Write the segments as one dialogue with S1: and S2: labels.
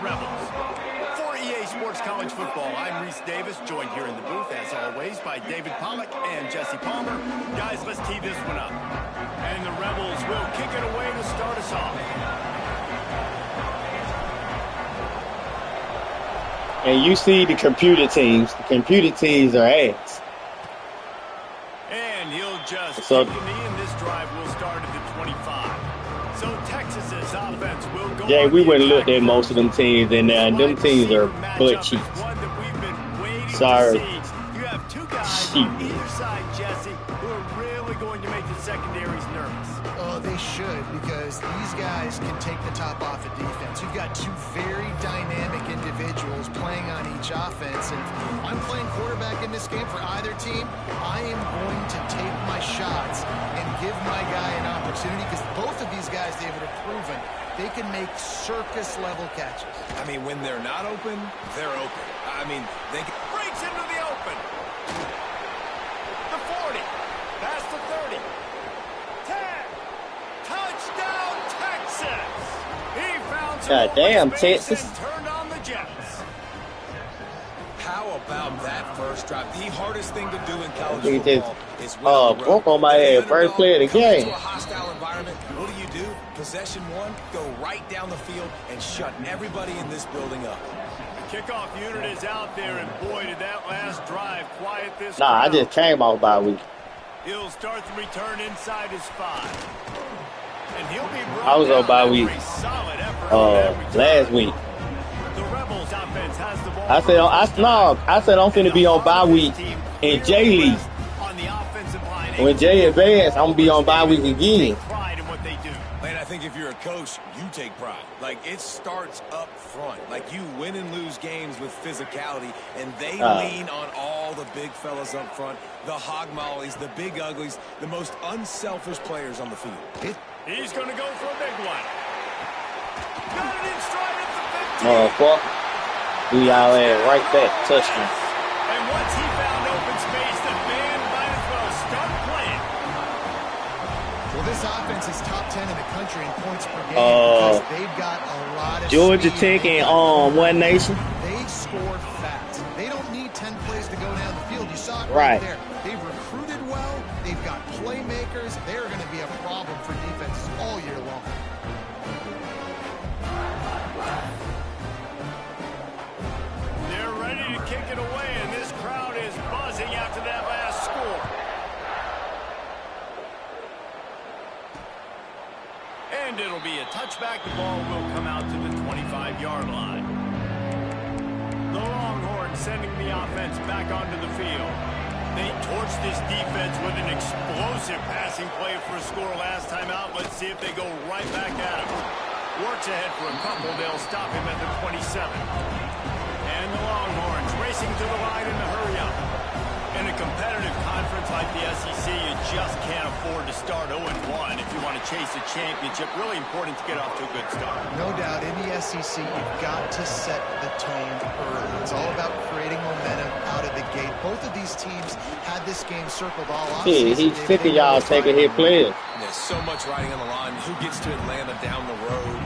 S1: Rebels. For EA Sports College Football, I'm Reese Davis, joined here in the booth, as always, by David Pollack and Jesse Palmer. Guys, let's tee this one up. And the Rebels will kick it away to start us off.
S2: And you see the computer teams. The computer teams are ass.
S1: And he'll just kick the knee, and this drive will start at the 25. So Texas's offense will go.
S2: Yeah, we wouldn't look at most of them teams, and them teams are butt cheeks. Sorry.
S1: You have two guys on either side, Jesse, who are really going to make the secondaries nervous.
S3: Oh, they should, because these guys can take the top off of defense. You've got two very dynamic individuals playing on each offense, and I'm playing quarterback in this game for either team. I am going to take my shots and give my guy an opportunity, because both of these guys, David, have proven they can make circus-level catches.
S4: I mean, when they're not open, they're open. I mean, they can...
S1: Breaks into the open. The 40. Past the 30. 10. Touchdown, Texas. He found some
S2: goddamn Texas.
S1: And turned on the Jets.
S4: How about that first drive? The hardest thing to do in college football is
S2: broke on my head. First play of the game.
S4: To a hostile environment, what do? Possession one, go right down the field and shut everybody in this building up.
S1: The kickoff unit is out there, and boy, did that last drive quiet this
S2: crowd. I just came off bye week.
S1: He'll start the return inside his 5. And he'll be
S2: I was on bye week last week.
S1: The Rebels offense has the ball.
S2: I said I'm finna be on bye week in J League. When Jay advanced, I'm gonna be on bye week again.
S4: And I think if you're a coach, you take pride. Like, it starts up front. Like, you win and lose games with physicality, and they lean on all the big fellas up front, the hog mollies, the big uglies, the most unselfish players on the field.
S1: He's going to go for a big one. Got it in stride at the 15.
S2: Fuck. We all in right back. Touchdown.
S1: And once he found open space, the band might as well start playing.
S3: Well, this offense is top 10 in the country in points per game because they've got a lot of
S2: Georgia
S3: speed.
S2: Tech and One Nation.
S3: They score fast. They don't need 10 plays to go down the field. You saw it
S2: right
S3: there. They've recruited well. They've got playmakers. They're going to be a problem for defenses all year long.
S1: They're ready to kick it away, and this crowd is buzzing after that last score. And it'll be a touchback. The ball will come out to the 25-yard line. The Longhorns sending the offense back onto the field. They torched this defense with an explosive passing play for a score last time out. Let's see if they go right back at him. Works ahead for a couple. They'll stop him at the 27. And the Longhorns racing to the line in the hurry-up. In a competitive conference like the SEC, you just can't afford to start 0-1 if you want to chase a championship. Really important to get off to a good start.
S3: No doubt, in the SEC, you've got to set the tone early. It's all about creating momentum out of the gate. Both of these teams had this game circled all offseason.
S2: He's sick of y'all taking his players.
S4: There's so much riding on the line. Who gets to Atlanta down the road?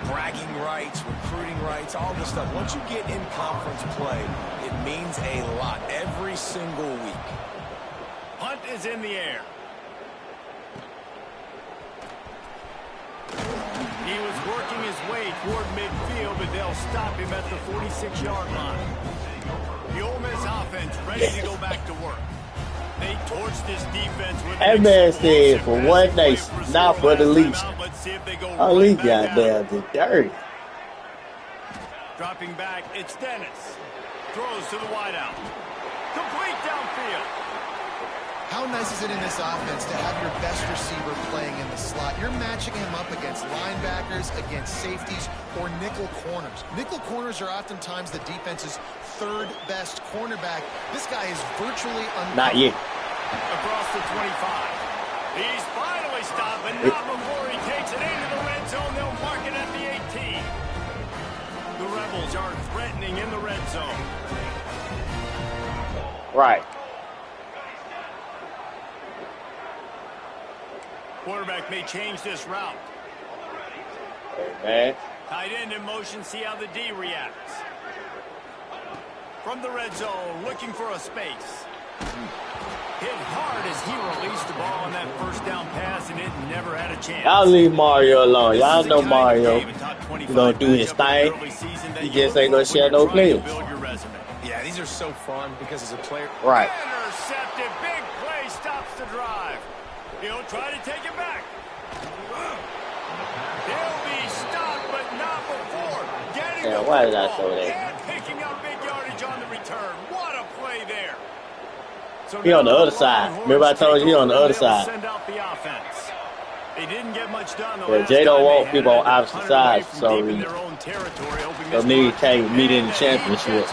S4: Bragging rights, recruiting rights, all this stuff. Once you get in conference play, it means a lot every single week.
S1: Punt is in the air. He was working his way toward midfield, but they'll stop him at the 46-yard line. The Ole Miss offense ready to go back to work. They torched this defense with
S2: that man said for One Nation, not for the least. Oh, he got down to dirty.
S1: Dropping back, it's Dennis. Throws to the wideout. Complete downfield.
S3: How nice is it in this offense to have your best receiver playing in the slot? You're matching him up against linebackers, against safeties, or nickel corners. Nickel corners are oftentimes the defense's third best cornerback. This guy is virtually uncovered.
S2: Not yet.
S1: Across the 25. He's finally stopped, but not before he takes it into the red zone. They'll mark it at the 18. The Rebels are threatening in the red zone.
S2: Right.
S1: Quarterback may change this route.
S2: Hey, man.
S1: Tight end in motion, see how the D reacts. From the red zone, looking for a space. Hit hard as he released the ball on that first down pass, and it never had a chance.
S2: Y'all leave Mario alone. Y'all know Mario. He's going to do his thing. He just ain't going to share no players.
S4: Yeah, these are so fun because as a player.
S2: Right.
S1: Intercepted. Big play stops the drive. He'll try to take it back. He'll be stopped, but not before. Getting
S2: Yeah, why did I throw that?
S1: And picking up big yardage on the return. What a play there. So
S2: he on the other side. Remember I told you he on the other side.
S1: Send out the offense. They didn't get much done.
S2: Yeah, Jay don't want people on opposite sides, so nigga can't meet in the championship.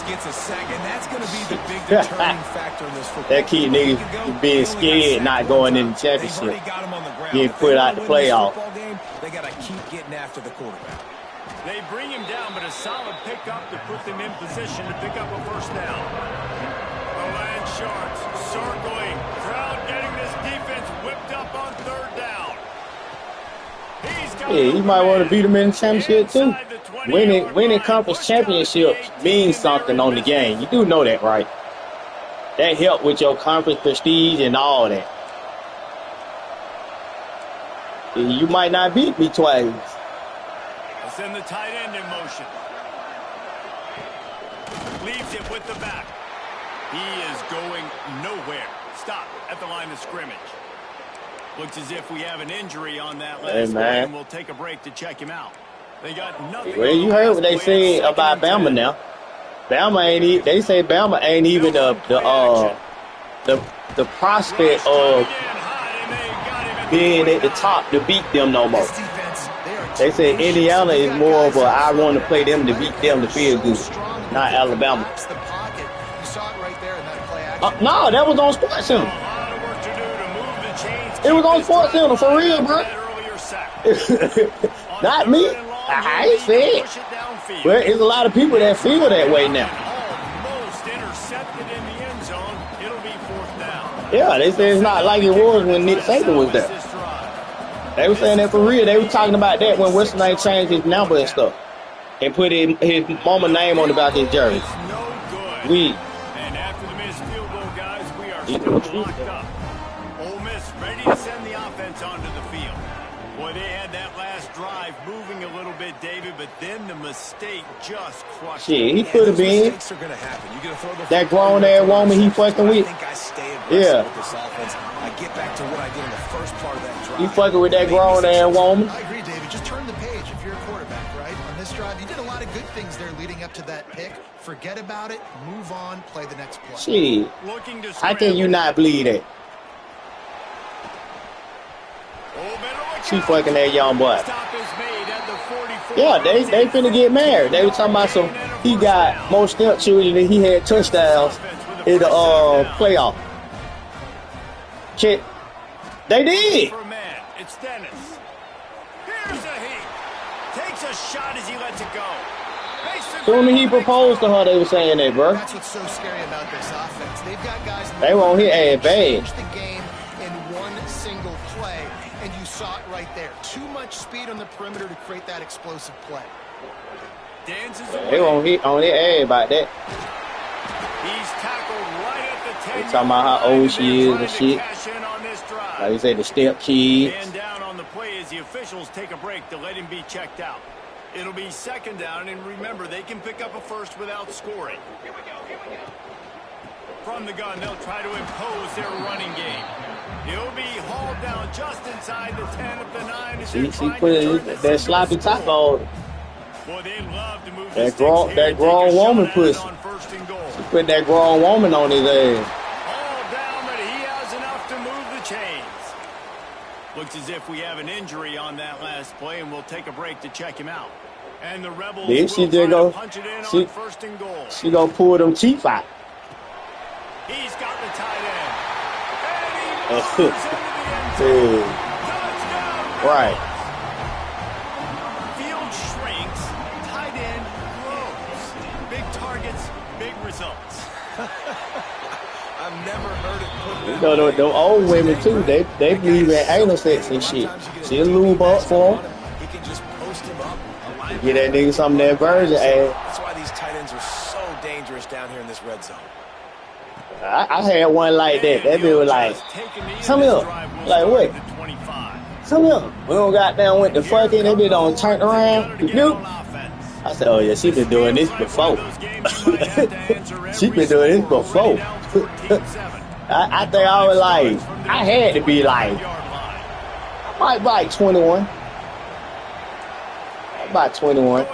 S4: Gets a sack, and that's going to be the big determining factor in this football.
S2: That key niggas being scared, not going in the championship. Getting put out the playoff.
S4: They got to keep getting after the quarterback.
S1: They bring him down, but a solid pickup to put them in position to pick up a first down. The Land Sharks circling. Crowd getting this defense whipped up on third down.
S2: Yeah, you might want to beat them in the championship too. Winning conference championships means something on the game. You do know that, right? That help with your conference prestige and all that. You might not beat me twice.
S1: Let's send the tight end in motion. Leaves it with the back. He is going nowhere. Stop at the line of scrimmage. Looks as if we have an injury on that last play, and we'll take a break to check him out. They got nothing.
S2: Well, you heard what they said about Bama now. Bama ain't. They say Bama ain't even the prospect of being at the top to beat them no more. They say Indiana is more of a I want to play them to beat them to feel good, not Alabama. No, that was on Sports Center. It was on Sports Center for real, bro. Not me. I ain't say it. Well, there's a lot of people that feel that way now. Yeah, they say it's not like it was when Nick Saban was there. They were saying that for real. They were talking about that when Western Knight changed his number and stuff and put his mama name on the back of his jersey. And
S1: after the missed field goal, guys, we are still locked up. Ole Miss ready to send the offense onto the field. Boy, they had that last drive moving a little bit, David, but then the mistake just crushed him.
S2: Shit, he could have been. That grown-ass woman he fucking with. Yeah.
S4: I get back to what I did in the first part of that drive.
S2: He fucking with that grown-ass woman.
S3: I agree, David. Just turn the page if you're a quarterback, right? On this drive, you did a lot of good things there leading up to that pick. Forget about it. Move on. Play the next play.
S2: Shit. How can you not believe that? She fucking that young boy. Yeah, they finna get married. They were talking about some. He got more stepchildren than he had touchdowns in the playoff. Shit, they did.
S1: It's Dennis. Here's a heat. Takes a shot as he lets it go.
S2: Soon as he proposed to her, they were saying that, bro.
S3: That's what's so scary about this offense. They've got guys.
S2: They won't hit ass bad.
S3: The game in one single play, and you saw it right there. Too much speed on the perimeter to create that explosive play.
S2: They won't hit on their ass about that.
S1: He's tackled right at the 10.
S2: They talking about how old she is and shit. Like you said, the step kids.
S1: And down on the play as the officials take a break to let him be checked out. It'll be second down, and remember, they can pick up a first without scoring. From the gun, they'll try to impose their running game. He'll be hauled down just inside the 10 of the 9.
S2: She put that sloppy top on.
S1: Boy, they love to move
S2: that grown woman pussy. She put that grown woman on his ass.
S1: All down, but he has enough to move the chains. Looks as if we have an injury on that last play, and we'll take a break to check him out. And the Rebels will try to punch it in on first and goal.
S2: She gonna pull them teeth out.
S1: He's got the tight end. And he moves into the end zone. Touchdown.
S2: Right.
S1: Field shrinks. Tight end grows. Big targets, big results.
S4: I've never heard it put
S2: You
S4: that
S2: know,
S4: way.
S2: the old women too, they believe in anal sex and shit. She'll lube up for him.
S4: He can just post him up.
S2: Get that nigga some of that virgin ass.
S4: That's why these tight ends are so dangerous down here in this red zone.
S2: I had one like that. That bitch was like, come here. Like, what? Come here. We don't got down with the fucking, that bitch don't turn around. Nope. I said, oh yeah, she been doing this before. She been doing this before. I think I was like, I had to be like, I might be like 21. About 21.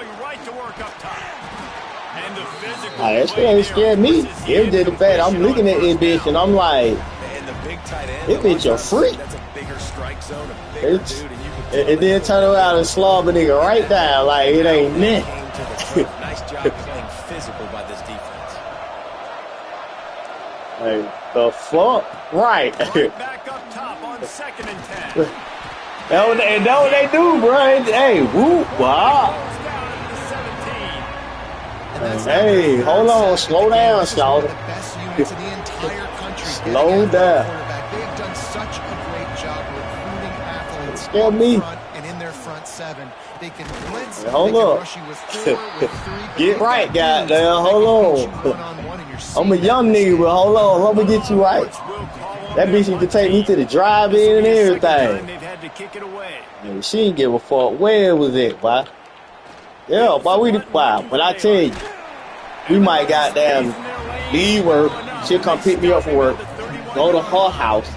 S2: That shit ain't scared me. It was just the fact I'm looking at this bitch and I'm like, this bitch a freak. It then turn around and slaughter nigga right down like it ain't nothing.
S4: Nice job playing physical by this defense.
S2: Like, the fuck? Right.
S1: Back up top on 2nd and 10.
S2: That's what they do, bro. Hey, whoop, wow. Hey, hold on, slow down, Slaughter. Slow down.
S3: They've done such a great job recruiting athletes
S2: Scare me.
S3: and in their front seven. They can blitz.
S2: Hold up. Get right, goddamn. Hold on. I'm a young nigga, but hold on. Let me get you right. That bitch used to take me to the drive-in and everything. Man, she didn't give a fuck where it was at, boy. Yeah, boy, when I tell you, we might goddamn leave work, she'll come pick me up from work, go to her house,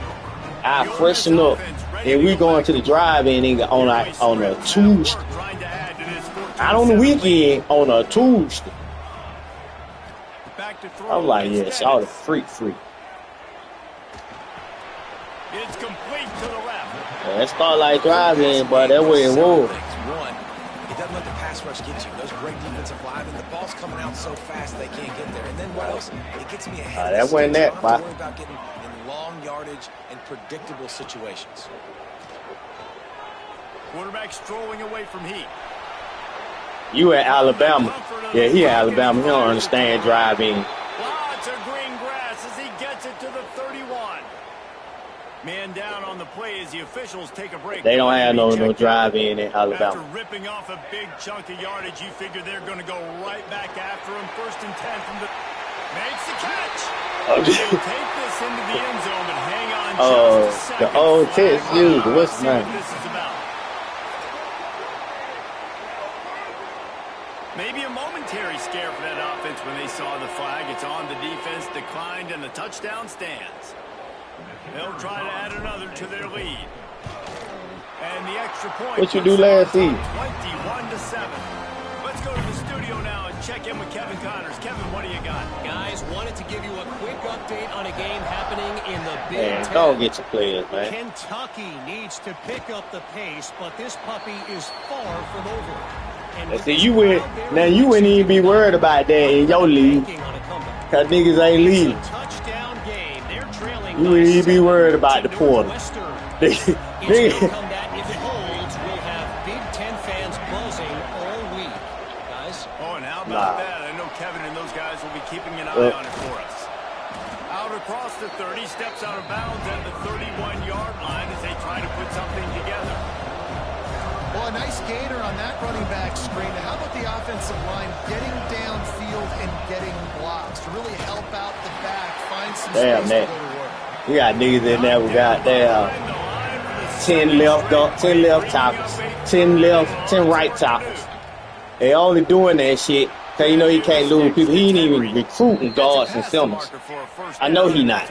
S2: I freshen up, and we going to the drive-in on a Tuesday. Not on the weekend, on a Tuesday. I'm like, yeah, shout the freak.
S1: It's complete to the left.
S2: Yeah, it start like driving, but that way it was.
S4: One, it doesn't let the pass rush get you. Those great defensive linemen, the ball's coming out so fast they can't get there. And then what else? It gets me ahead.
S2: That wasn't that,
S4: I don't have to worry about getting in long yardage and predictable situations.
S1: Quarterback strolling away from heat.
S2: You at Alabama. Yeah, he at Alabama. He don't understand driving.
S1: Lots of green grass as he gets it to the 31. Man down on the play as the officials take a break.
S2: They don't have no drive-in in Alabama.
S1: After ripping off a big chunk of yardage, you figure they're going to go right back after him. 1st and 10 from the... Makes the catch. They'll take this into the end zone, but hang on just a second.
S2: The old test used. What's his name?
S1: This is about. Maybe a momentary scare for that offense when they saw the flag. It's on, the defense declined, and the touchdown stands. They'll try to add another to their lead. And the extra point.
S2: What you do last season?
S1: 21-7. Let's go to the studio now and check in with Kevin Connors. Kevin, what do you got?
S5: Guys, wanted to give you a quick update on a game happening in the Big
S2: Man,
S5: Ten.
S2: don't get your players, man.
S5: Kentucky needs to pick up the pace, but this puppy is far from over. And
S2: See, you wouldn't even be worried about that in your league. Cause niggas ain't leaving. You wouldn't even be worried about the portal.
S5: If it holds, we'll have Big Ten fans buzzing all week. Guys?
S1: Oh, and how about that? I know Kevin and those guys will be keeping an eye on it for us. Out across the 30, steps out of bounds at the 31-yard line as they try to put something together.
S3: Well, a nice gainer on that running back screen. How about the offensive line getting downfield and getting blocks to really help out the back, find some space to go to work?
S2: We got niggas in there. We got 10 left tackles, 10 right tackles. They only doing that shit because you know he can't lose people. He ain't even recruiting guards and centers. I know he not.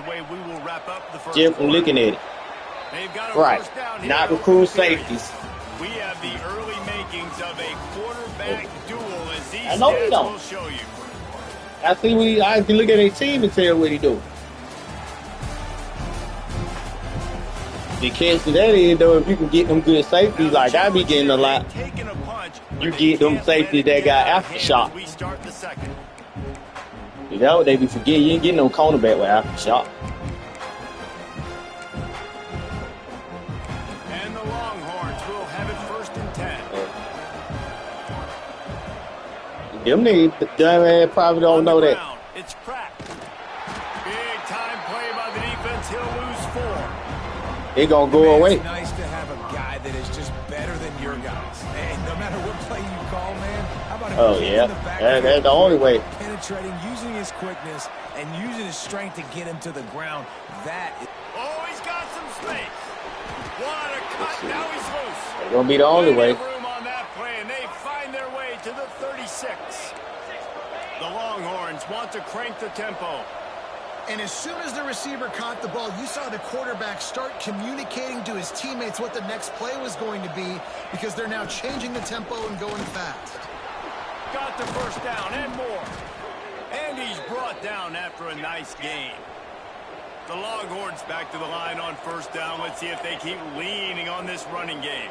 S2: Just from looking at it. Right. Not recruit safeties.
S1: We have the early makings of a quarterback duel as these
S2: stats
S1: will show you.
S2: I can look at their team and tell what he do. The catch to that is, though, if you can get them good safeties, like I be getting a lot, you get them safeties that got aftershock. That's what they be forgetting. You ain't getting no cornerback with aftershock.
S1: And the Longhorns will have it 1st and 10.
S2: Them niggas, dumb ass, probably don't know that.
S1: It's cracked. Big time play
S2: it gonna go away.
S4: It's nice to have a guy that is just better than your guys. And no matter what play you call, man, how about him
S2: yeah,
S4: in the back
S2: that's the only way.
S4: Penetrating, using his quickness, and using his strength to get him to the ground. That is...
S1: Oh, he's got some space. What a cut. Now he's loose.
S2: It's gonna be the only way.
S1: Room on that play, and they find their way to the 36. The Longhorns want to crank the tempo.
S3: And as soon as the receiver caught the ball, you saw the quarterback start communicating to his teammates what the next play was going to be, because they're now changing the tempo and going fast.
S1: Got the first down and more. And he's brought down after a nice gain. The Longhorns back to the line on first down. Let's see if they keep leaning on this running game.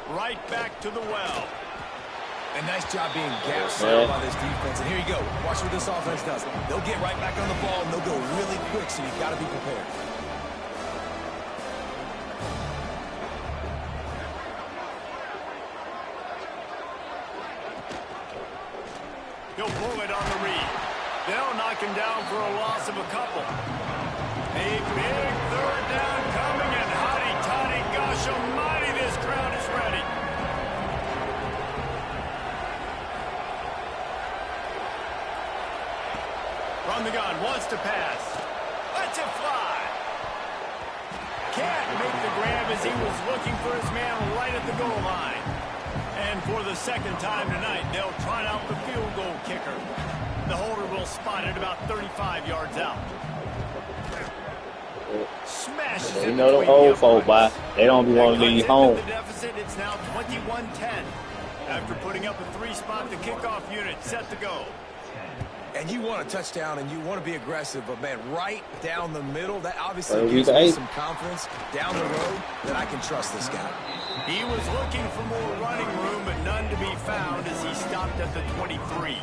S1: Right back to the well.
S4: A nice job being gap set by this defense. And here you go. Watch what this offense does. They'll get right back on the ball, and they'll go really quick, so you've got to be prepared.
S1: He'll pull it on the read. They'll knock him down for a loss of a couple. A big third down coming, and hotty-toddy, gosh almighty, this crowd is ready. From the gun, wants to pass. Lets it fly. Can't make the grab as he was looking for his man right at the goal line. And for the second time tonight, they'll try out the field goal kicker. The holder will spot it about 35 yards out. Smashes it.
S2: You know the old folk, boy. They don't be wanting to leave home.
S1: The deficit, it's now 21-10. After putting up a three-spot, the kickoff unit set to go.
S4: And you want a touchdown, and you want to be aggressive, but, man, right down the middle, that obviously gives me some confidence down the road that I can trust this guy.
S1: He was looking for more running room, but none to be found as he stopped at the 23.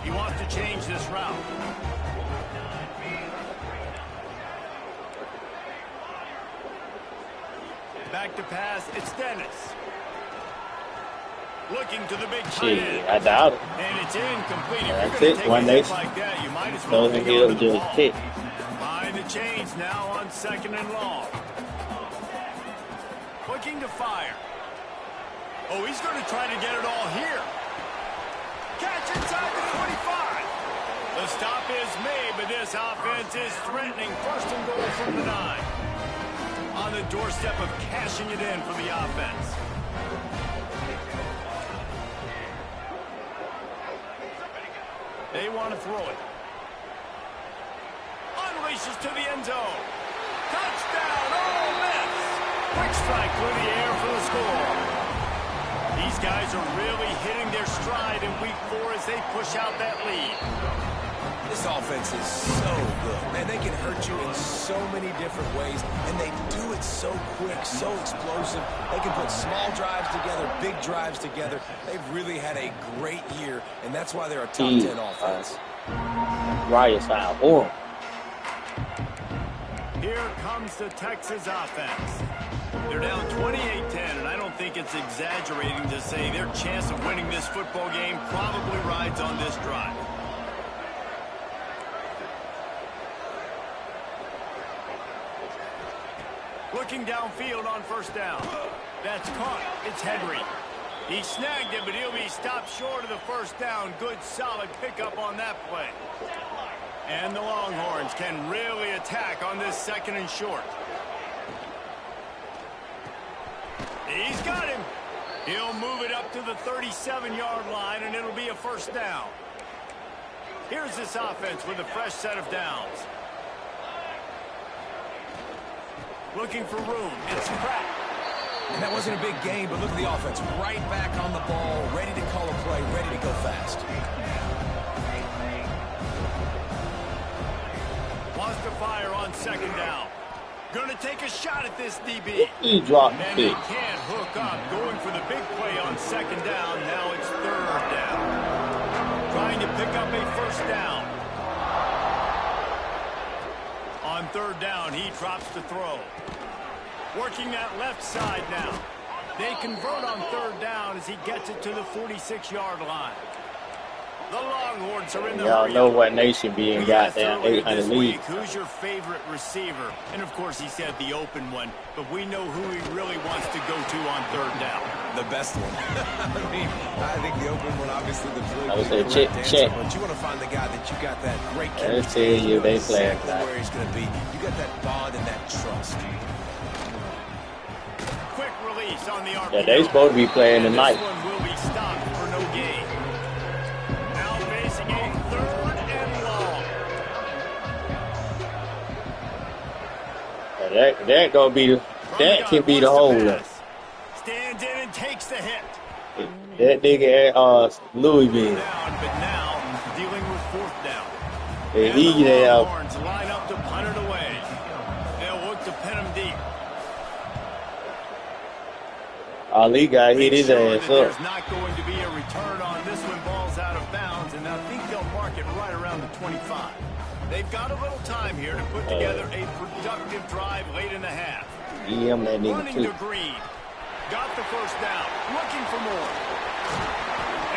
S1: He wants to change this route. Back to pass, it's Dennis. Looking to the big tight end.
S2: I doubt it.
S1: And it's incomplete.
S2: That's it. One nation.
S1: Like that, you might as well
S2: Doesn't give just kick.
S1: Behind the chains now on 2nd and long. Looking to fire. Oh, he's going to try to get it all here. Catch inside the 25. The stop is made, but this offense is threatening 1st and goal from the 9. On the doorstep of cashing it in for the offense. They want to throw it. Unleashes to the end zone. Touchdown, Ole Miss. Quick strike through the air for the score. These guys are really hitting their stride in week 4 as they push out that lead.
S4: This offense is so good. Man, they can hurt you in so many different ways, and they do it so quick, so explosive. They can put small drives together, big drives together. They've really had a great year, and that's why they're a top 10 offense.
S2: Riot side horrible.
S1: Here comes the Texas offense. They're down 28-10, and I don't think it's exaggerating to say their chance of winning this football game probably rides on this drive. Looking downfield on 1st down. That's caught. It's Henry. He snagged it, but he'll be stopped short of the 1st down. Good, solid pickup on that play. And the Longhorns can really attack on this 2nd and short. He's got him. He'll move it up to the 37-yard line, and it'll be a 1st down. Here's this offense with a fresh set of downs. Looking for room. It's Pratt.
S4: And that wasn't a big gain, but look at the offense. Right back on the ball, ready to call a play, ready to go fast.
S1: Wants to fire on 2nd down. Gonna take a shot at this DB.
S2: He dropped
S1: and
S2: it.
S1: they can't hook up. Going for the big play on 2nd down. Now it's 3rd down. Trying to pick up a 1st down. On 3rd down, he drops the throw. Working that left side now. They convert on 3rd down as he gets it to the 46-yard line. The Longhorns are in the
S2: Y'all
S1: hurry.
S2: know what nation being goddamn 800 leagues.
S1: Who's your favorite receiver? And of course he said the open one, but we know who he really wants to go to on third down.
S4: The best one. I think the open one, obviously the
S2: I would say check.
S4: But you want to find the guy that you got that great
S2: chemistry. Let's tell you they play
S4: exactly where he's going to be. You got that bond and that trust.
S1: Quick release on the RPO.
S2: Yeah, they supposed to be playing tonight.
S1: This one will be stopped for no gain. Now facing a third and long.
S2: That gonna be that can be the holder.
S1: Stands in and takes the hit.
S2: That nigga at Louisville.
S1: Down, but now dealing with fourth down.
S2: And
S1: the
S2: there.
S1: Longhorns line up to punt it away. They'll look to pin him deep.
S2: Ali got hit his ass up.
S1: There's not going to be a return on this one. Ball's out of bounds, and I think they'll mark it right around the 25. They've got a little time here to put together a productive drive late in the half.
S2: Yeah, that nigga
S1: Running
S2: too.
S1: to Green. Got the first down. Looking for more.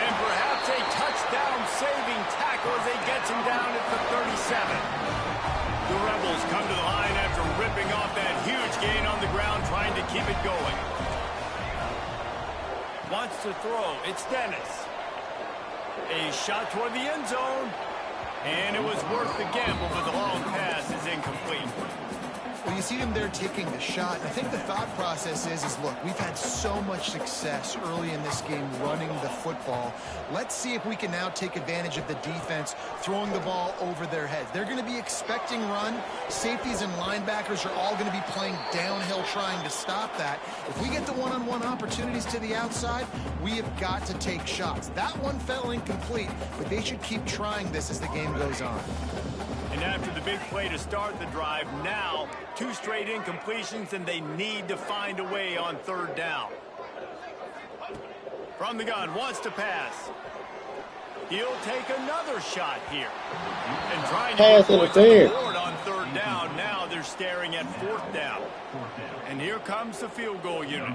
S1: And perhaps a touchdown-saving tackle as they gets him down at the 37. The Rebels come to the line after ripping off that huge gain on the ground, trying to keep it going. Wants to throw. It's Dennis. A shot toward the end zone. And it was worth the gamble, but the long pass is incomplete.
S3: Well, you see him there taking the shot. I think the thought process is look, we've had so much success early in this game running the football. Let's see if we can now take advantage of the defense throwing the ball over their heads. They're going to be expecting run. Safeties and linebackers are all going to be playing downhill trying to stop that. If we get the one-on-one opportunities to the outside, we have got to take shots. That one fell incomplete, but they should keep trying this as the game goes on.
S1: And after the big play to start the drive, now 2 straight incompletions, and they need to find a way on third down. From the gun, wants to pass. He'll take another shot here. And trying to put points on the board on third down. Now they're staring at fourth down. And here comes the field goal unit.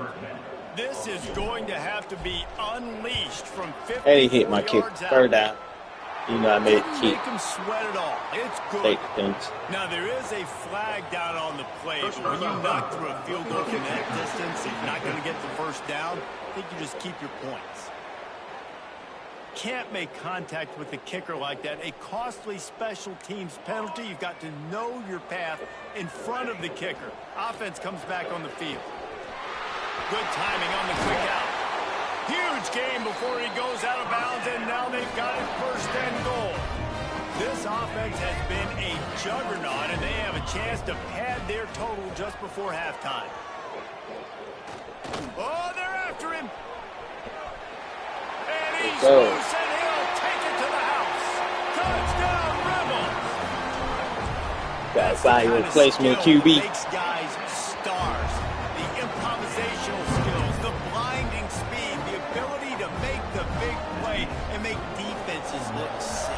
S1: This is going to have to be unleashed from 50
S2: And he hit my kick.
S1: yards out.
S2: Third down. You know I made it keep.
S1: Make him sweat it all. It's good.
S2: Take things.
S1: Now, there is a flag down on the play, but when you knock through a field goal from that distance and you're not going to get the first down, I think you just keep your points. Can't make contact with the kicker like that. A costly special teams penalty. You've got to know your path in front of the kicker. Offense comes back on the field. Good timing on the quick out. Huge game before he goes out of bounds, and now they've got it first and goal. This offense has been a juggernaut, and they have a chance to pad their total just before halftime. Oh, they're after him. And he's loose, and he'll take it to the house. Touchdown, Rebels.
S2: Got to find your replacement QB.
S1: Makes guys stars. The improvisational skills, the blinding speed, the ability to make the big play and make defenses look silly.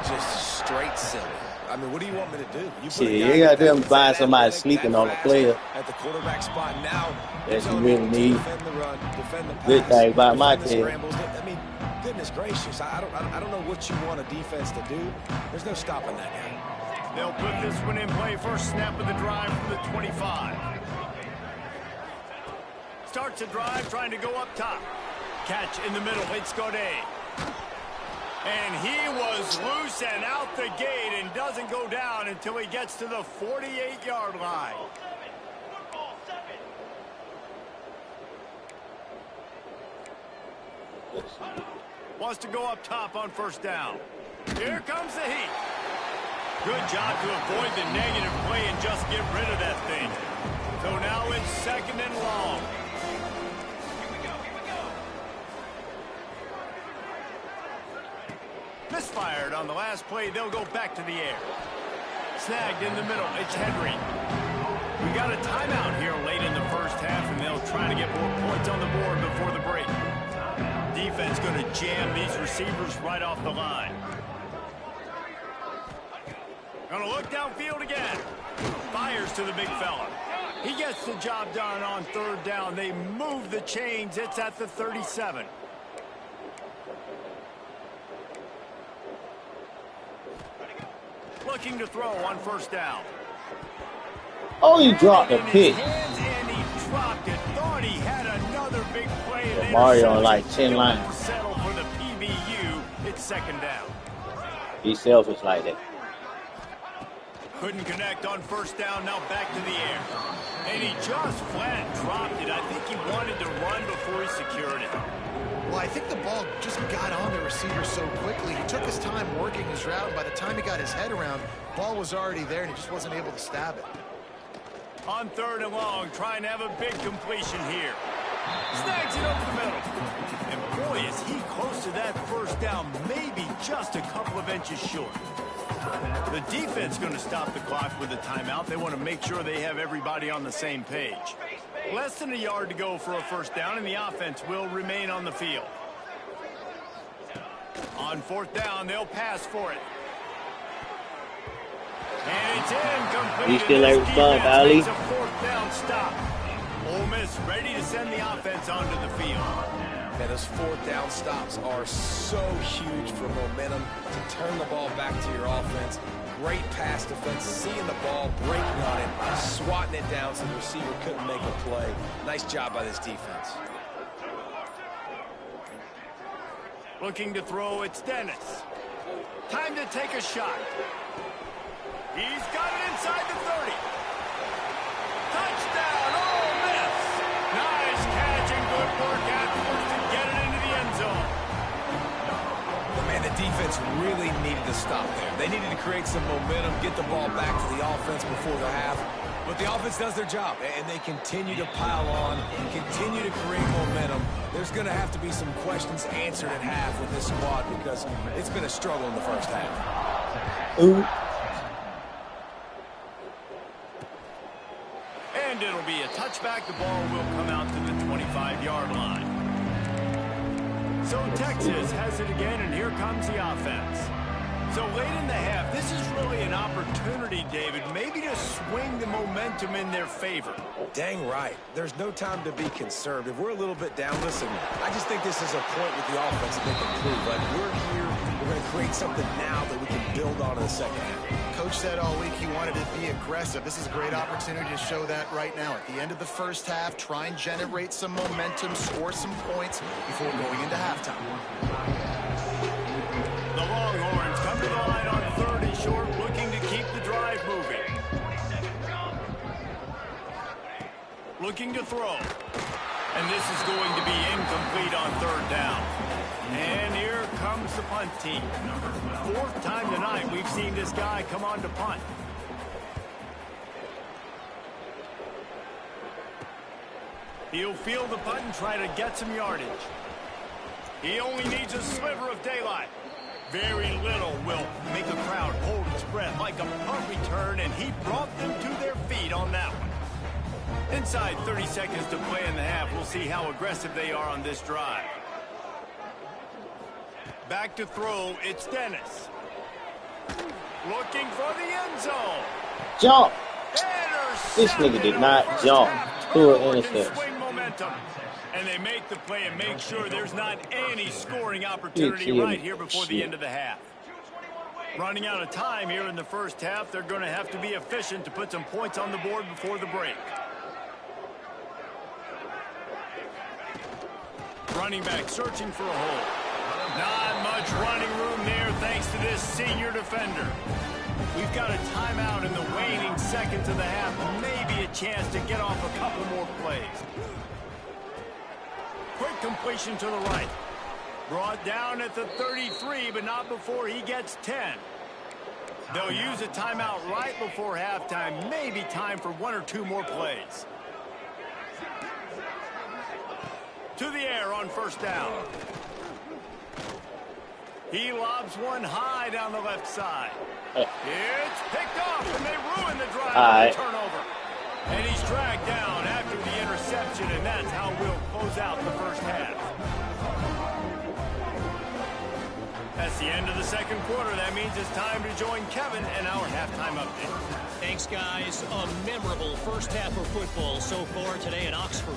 S4: Just straight silly. I mean, what do you want me to do?
S2: You got them find somebody sleeping on the player.
S4: At the quarterback spot now.
S2: That you really need.
S4: Defend the run, defend the pass,
S2: good thing about my team.
S4: I mean, goodness gracious, I don't know what you want a defense to do. There's no stopping that guy.
S1: They'll put this one in play. First snap of the drive from the 25. Starts a drive trying to go up top. Catch in the middle. It's Godet. And he was loose and out the gate and doesn't go down until he gets to the 48-yard line. Wants to go up top on first down. Here comes the heat. Good job to avoid the negative play and just get rid of that thing. So now it's second and long. Misfired on the last play. They'll go back to the air. Snagged in the middle. It's Henry. We got a timeout here late in the first half, and they'll try to get more points on the board before the break. Defense going to jam these receivers right off the line. Going to look downfield again. Fires to the big fella. He gets the job done on third down. They move the chains. It's at the 37. Looking to throw on first down.
S2: Oh, he dropped the pitch.
S1: And he dropped it. Thought he had another big play.
S2: Yeah, Mario on like 10 lines.
S1: Settle for the PBU. It's second down.
S2: He's selfish like that.
S1: Couldn't connect on first down. Now back to the air. And he just flat dropped it. I think he wanted to run before he secured it.
S3: Well, I think the ball just got on the receiver so quickly. He took his time working his route. By the time he got his head around, the ball was already there, and he just wasn't able to stab it.
S1: On third and long, trying to have a big completion here. Snags it over the middle. And boy, is he close to that first down, maybe just a couple of inches short. The defense going to stop the clock with a timeout. They want to make sure they have everybody on the same page. Less than a yard to go for a first down, and the offense will remain on the field. On fourth down, they'll pass for it. And it's incomplete.
S2: You still ain't respond, Ali.
S1: It's a fourth down stop. Ole Miss ready to send the offense onto the field.
S4: Man, those fourth down stops are so huge for momentum to turn the ball back to your offense. Great pass defense, seeing the ball, breaking on it, swatting it down so the receiver couldn't make a play. Nice job by this defense.
S1: Looking to throw, it's Dennis. Time to take a shot. He's got it inside the 30. Touchdown, Ole Miss. Nice catch and good work afterwards to get it into the end zone.
S4: Man, the defense really needed to stop there. They needed to create some momentum, get the ball back to the offense before the half. But the offense does their job, and they continue to pile on, continue to create momentum. There's going to have to be some questions answered at half with this squad because it's been a struggle in the first half.
S2: Ooh.
S1: And it'll be a touchback. The ball will come out to the 25-yard line. So Texas has it again, and here comes the offense. So late in the half, this is really an opportunity, David, maybe to swing the momentum in their favor.
S4: Dang right. There's no time to be conservative. We're a little bit down. Listen, I just think this is a point with the offense that they can prove. Like, we're here, we're going to create something now that we can build on in the second half.
S3: Coach said all week he wanted to be aggressive. This is a great opportunity to show that right now. At the end of the first half, try and generate some momentum, score some points before going into halftime.
S1: The Longhorns come to the line on third and short, looking to keep the drive moving. Looking to throw. And this is going to be incomplete on third down. And here comes the punt team. Fourth time tonight we've seen this guy come on to punt. He'll field the punt and try to get some yardage. He only needs a sliver of daylight. Very little will make a crowd hold its breath like a punt return, and he brought them to their feet on that one. Inside 30 seconds to play in the half. We'll see how aggressive they are on this drive. Back to throw, it's Dennis. Looking for the end zone.
S2: Jump. This nigga did not jump to an interception.
S1: And they make the play and make sure there's not any scoring opportunity right here before the end of the half. Running out of time here in the first half, they're going to have to be efficient to put some points on the board before the break. Running back searching for a hole. Not much running room there thanks to this senior defender. We've got a timeout in the waning seconds of the half. Maybe a chance to get off a couple more plays. Quick completion to the right. Brought down at the 33, but not before he gets 10. They'll use a timeout right before halftime. Maybe time for one or two more plays. To the air on first down. He lobs one high down the left side. It's picked off, and they ruin the drive with the turnover. And he's dragged down after the interception, and that's how we'll close out the first half. That's the end of the second quarter. That means it's time to join Kevin and our halftime update.
S5: Thanks, guys. A memorable first half of football so far today in Oxford.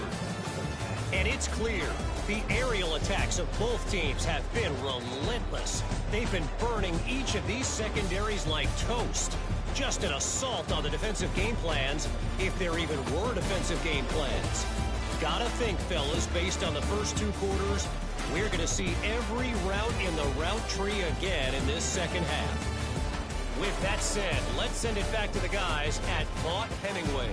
S5: And it's clear, the aerial attacks of both teams have been relentless. They've been burning each of these secondaries like toast. Just an assault on the defensive game plans, if there even were defensive game plans. Gotta think, fellas, based on the first 2 quarters, we're going to see every route in the route tree again in this second half. With that said, let's send it back to the guys at Vaught Hemingway.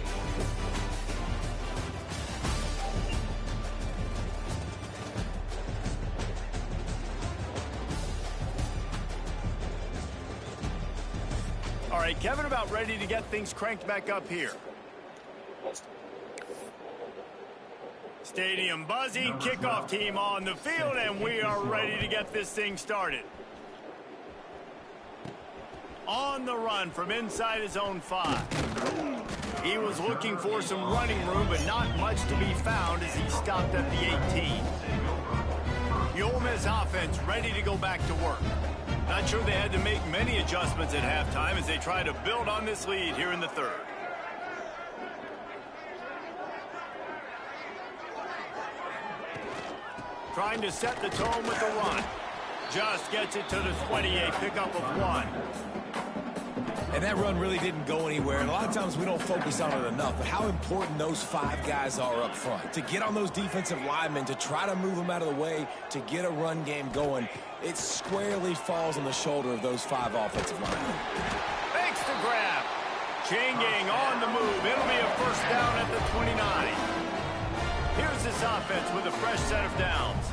S1: All right, Kevin, about ready to get things cranked back up here. Stadium buzzing, kickoff team on the field, and we are ready to get this thing started. On the run from inside his own 5. He was looking for some running room, but not much to be found as he stopped at the 18. The Ole Miss offense ready to go back to work. Not sure they had to make many adjustments at halftime as they try to build on this lead here in the 3rd. Trying to set the tone with the run. Just gets it to the 28, pickup of 1.
S4: And that run really didn't go anywhere. And a lot of times we don't focus on it enough. But how important those 5 guys are up front. To get on those defensive linemen, to try to move them out of the way, to get a run game going, it squarely falls on the shoulder of those 5 offensive linemen.
S1: Makes the grab. Changing on the move. It'll be a first down at the 29. Here's this offense with a fresh set of downs.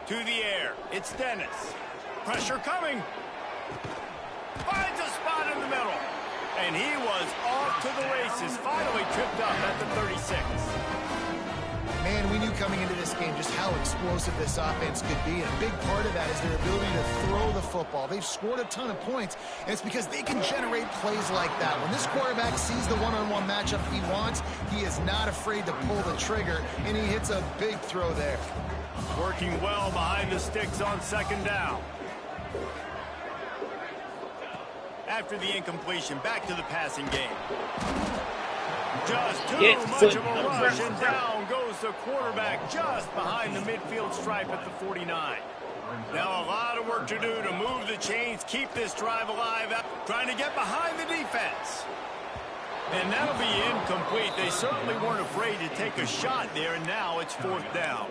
S1: To the air. It's Dennis. Pressure coming. Finds a spot in the middle. And he was off to the races. Finally tripped up at the 36.
S3: Man, we knew coming into this game just how explosive this offense could be. And a big part of that is their ability to throw the football. They've scored a ton of points, and it's because they can generate plays like that. When this quarterback sees the one-on-one matchup he wants, he is not afraid to pull the trigger, and he hits a big throw there.
S1: Working well behind the sticks on 2nd down. After the incompletion, back to the passing game. Just too much of a rush, and down goes the quarterback just behind the midfield stripe at the 49. Now a lot of work to do to move the chains, keep this drive alive, trying to get behind the defense. And that'll be incomplete. They certainly weren't afraid to take a shot there, and now it's 4th down.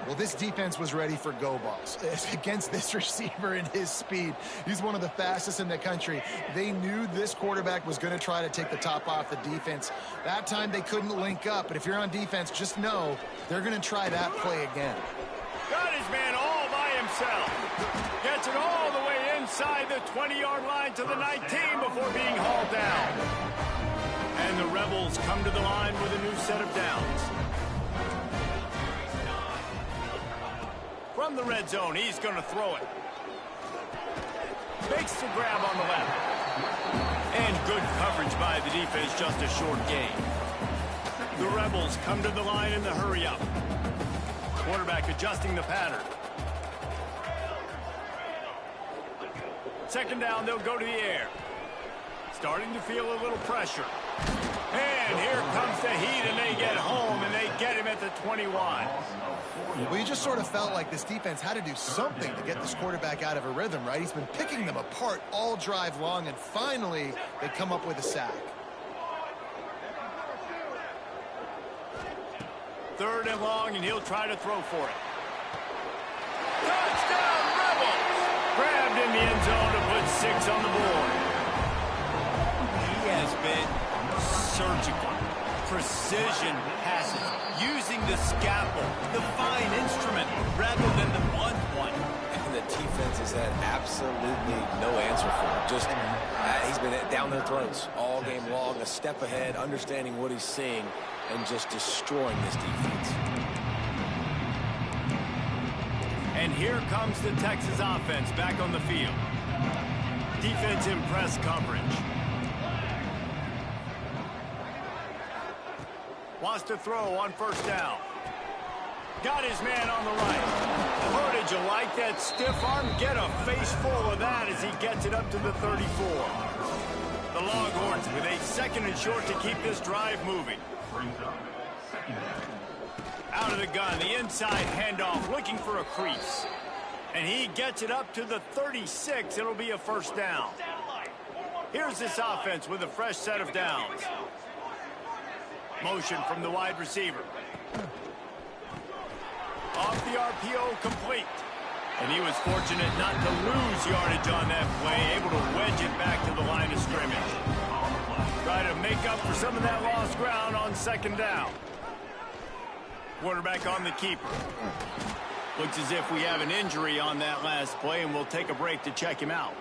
S3: Well, this defense was ready for go balls against this receiver and his speed. He's one of the fastest in the country. They knew this quarterback was going to try to take the top off the defense. That time they couldn't link up, but if you're on defense, just know they're going to try that play again.
S1: Got his man all by himself. Gets it all the way inside the 20-yard line to the 19 before being hauled down. And the Rebels come to the line with a new set of downs. From the red zone, he's going to throw it. Makes the grab on the left. And good coverage by the defense, just a short gain. The Rebels come to the line in the hurry-up. Quarterback adjusting the pattern. 2nd down, they'll go to the air. Starting to feel a little pressure. And here comes the heat, and they get home, and they get him at the 21.
S3: Well, you just sort of felt like this defense had to do something to get this quarterback out of a rhythm, right? He's been picking them apart all drive long, and finally they come up with a sack.
S1: 3rd and long, and he'll try to throw for it. Touchdown, Rebels! Grabbed in the end zone to put 6 on the board. He has been surgical, precision passes, using the scalpel, the fine instrument, rather than the blunt one.
S4: And the defense has had absolutely no answer for him. Just, he's been down their throats all game long, a step ahead, understanding what he's seeing, and just destroying this defense.
S1: And here comes the Texas offense back on the field. Defense in press coverage. Wants to throw on 1st down. Got his man on the right. Oh, did you like that stiff arm? Get a face full of that as he gets it up to the 34. The Longhorns with a 2nd and short to keep this drive moving. Out of the gun, the inside handoff, looking for a crease. And he gets it up to the 36. It'll be a first down. Here's this offense with a fresh set of downs. Motion from the wide receiver. Off the RPO, complete. And he was fortunate not to lose yardage on that play, able to wedge it back to the line of scrimmage. Try to make up for some of that lost ground on second down. Quarterback on the keeper. Looks as if we have an injury on that last play, and we'll take a break to check him out.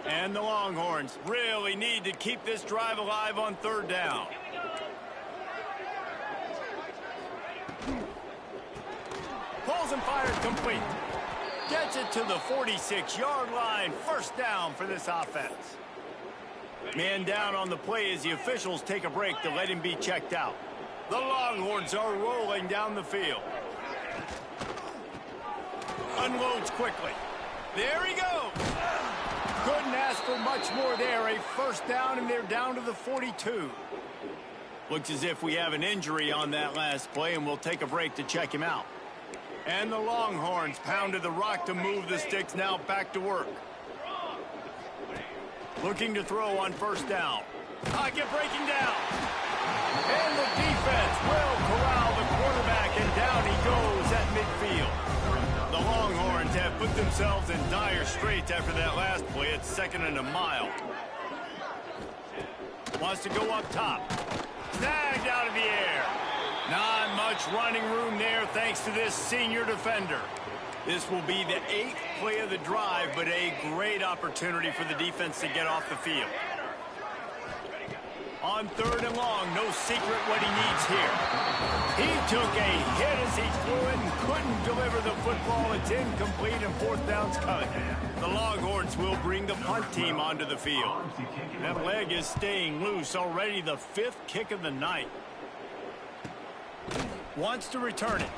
S1: And the Longhorns really need to keep this drive alive on third down. Pulls and fires complete. Gets it to the 46-yard line. First down for this offense. Man down on the play as the officials take a break to let him be checked out. The Longhorns are rolling down the field. Unloads quickly. There he goes. Couldn't ask for much more there. A first down, and they're down to the 42. Looks as if we have an injury on that last play, and we'll take a break to check him out. And the Longhorns pounded the rock to move the sticks, now back to work. Looking to throw on first down. Pocket breaking down. And the defense will corral the quarterback, and down he goes at midfield. The Longhorns have put themselves in dire straits after that last play. It's second and a mile. Wants to go up top. Snagged out of the air. Not much running room there thanks to this senior defender. This will be the 8th play of the drive, but a great opportunity for the defense to get off the field. On third and long, no secret what he needs here. He took a hit as he threw it and couldn't deliver the football. It's incomplete, and fourth down's coming. The Longhorns will bring the punt team onto the field. That leg is staying loose. Already the 5th kick of the night. Wants to return it.